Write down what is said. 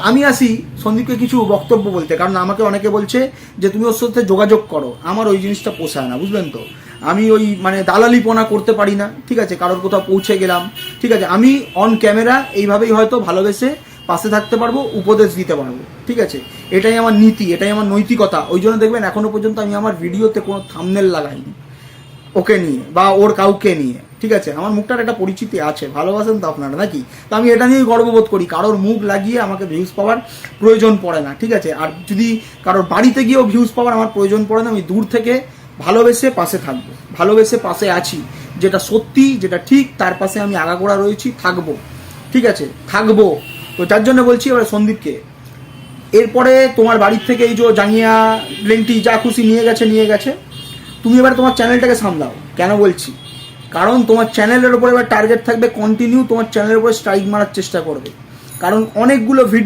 আমি আসি সন্দীপকে কিছু বক্তব্য বলতে, কারণ আমাকে অনেকে বলছে যে তুমি ওর সাথে যোগাযোগ করো। আমার ওই জিনিসটা পোষায় না, বুঝলেন তো। আমি ওই মানে দালালিপনা করতে পারি না, ঠিক আছে। কারোর কোথাও পৌঁছে গেলাম, ঠিক আছে, আমি অন ক্যামেরা এইভাবেই হয়তো ভালোবেসে পাশে থাকতে পারবো, উপদেশ দিতে পারবো, ঠিক আছে। এটাই আমার নীতি, এটাই আমার নৈতিকতা। ওই জন্য দেখবেন এখনো পর্যন্ত আমি আমার ভিডিওতে কোনো থাম্বনেল লাগাইনি ওকে নিয়ে বা ওর কাউকে নিয়ে, ঠিক আছে। আমার মুখটার একটা পরিচিতি আছে, ভালোবাসেন তো আপনারা নাকি। তো আমি এটা নিয়েই গর্ববোধ করি, কারোর মুখ লাগিয়ে আমাকে ভিউজ পাওয়ার প্রয়োজন পড়ে না, ঠিক আছে। আর যদি কারোর বাড়িতে গিয়েও ভিউজ পাওয়ার আমার প্রয়োজন পড়ে না, আমি দূর থেকে ভালোবেসে পাশে থাকবো, ভালোবেসে পাশে আছি, যেটা সত্যি যেটা ঠিক তার পাশে আমি আগাগোড়া রয়েছি, থাকবো, ঠিক আছে, থাকবো। তো যার জন্য বলছি এবার সন্দীপকে, এরপরে তোমার বাড়ির থেকে এই যে জাঙ্গিয়া লেংটি যা খুশি নিয়ে গেছে, তুমি এবার তোমার চ্যানেলটাকে সামলাও। কেন বলছি, কারণ তোমার চ্যানেলের উপর এবার টার্গেট থাকবে, কন্টিনিউ তোমার চ্যানেলের উপরে স্ট্রাইক মারার চেষ্টা করবে, কারণ অনেকগুলো ভিডিও